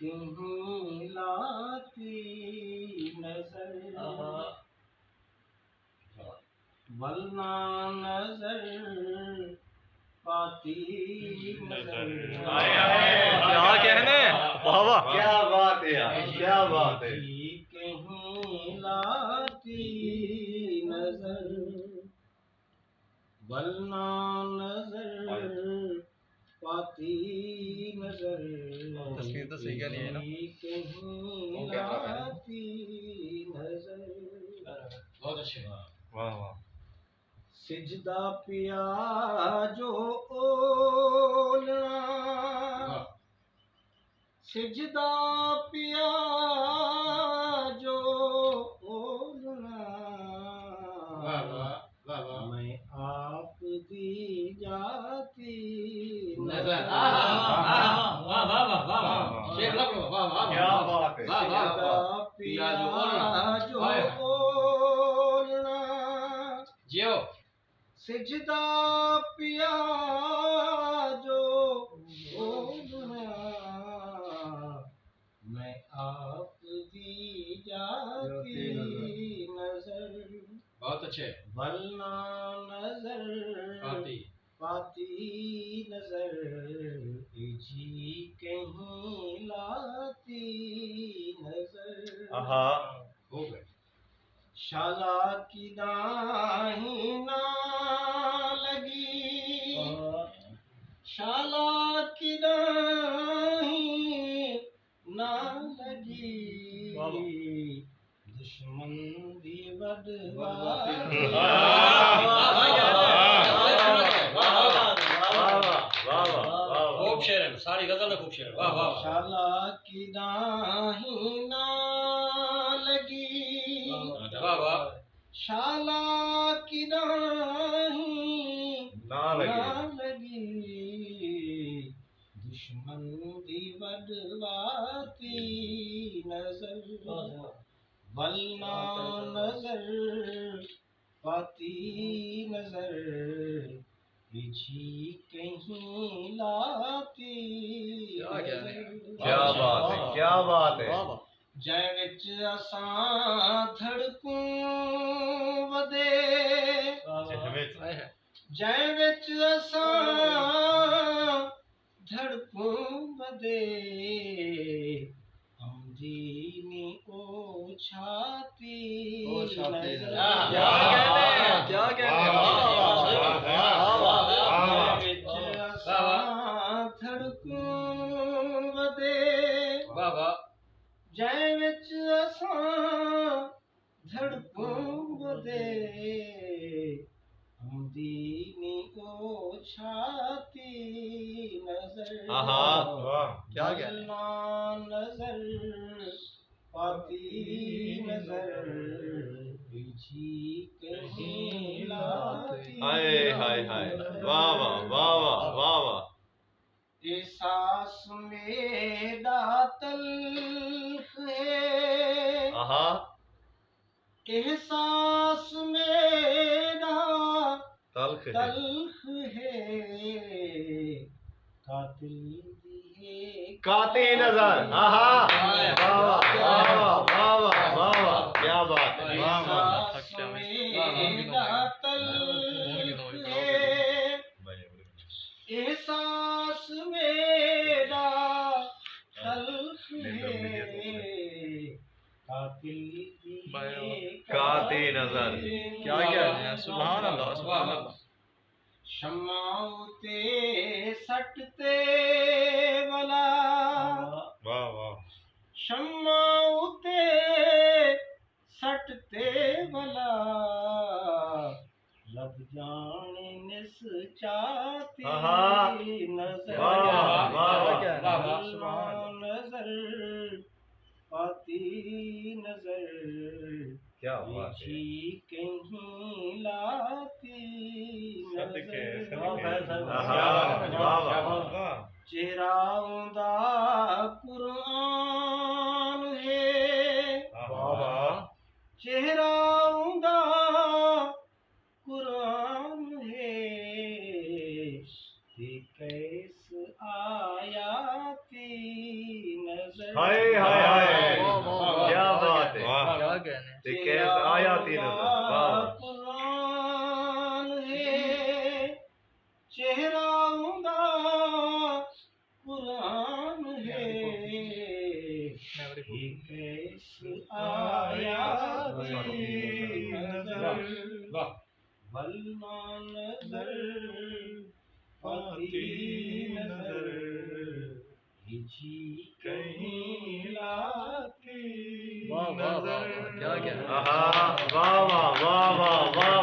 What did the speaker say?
कहीं लाती नजर वरना नजर पाती नजर। क्या कहने, वाह वाह, क्या बात है यार, क्या बात है। कहीं लाती नजर वरना नजर पाती नजर। तस्वीर तो सही कह रही है ना। कहीं लाती नजर। बहुत अच्छे। वाह वाह। सिजदा पिया जो ओलना सिजदा पिया जो ओलना मैं आप दी जाती नजर। क्या बात है। सिजदा पिया जो ओलना जियो सिजदा पिया जो ओलना मैं आप दी जाती नजर। बहुत अच्छे। वरना नजर पाती नजर जी कहीं लाती नजर। हो गए। शाला की दाही ना लगी शाला की दाही ना लगी दुश्मन दी बदवाती। खूब शेर है, सारी गजल खूब शेर। वाह वाह। शाला की दाही ना लगी वाह वाह। शाला की दाही ना लगी दुश्मन दी बदवाती नजर वरना नजर पाती नजर जी कहीं लाती नजर। क्या बात है, क्या बात है। जै विच असां धड़कूं वदे जै विच असां धड़कूं वदे आंदी नी ओ छाती नजर। क्या कहने, क्या कहने, जै विच असां धड़कूं वदे वाह वाह। जै विच असां धड़कूं वदे आंदी नी ओ छाती नजर। क्या कहने। वरना नजर पाती नजर जी कहीं लाती। हाय हाय हाय, वाह वाह वाह वाह वाह वाह। एहसास मेरा तल्ख है एहसास मेरा तल्ख है कातिल दिए काती नजर। वाह वाह वाह वाह वाह वाह, क्या बात है। एहसास मेरा तल्ख है एहसास मेरा तल्ख है काती नजर। क्या कहने हैं, सुभान अल्लाह, सुभान अल्लाह। शमाउते सटते वाला वाह वाह। शमाउते सटते वाला लब जाने निस चाहती नजर। नजर पाती नजर क्या बात है। कहीं लाती नजर। चेहरा उंदा कुरान है चेहरा उंदा कुरान है कैस आयाती हाय हाय हाय क्या बात है वाह क्या कहने हैं। ये कैसे आयाती नजर वाह कुरान है चेहरा उदा कुरान है ये कैसी आयाती नजर वाह वल्ला नजर आती नजर जी कहीं लाती वाह वाह वाह वाह, क्या कहने हैं। आहा वाह वाह वाह वाह वाह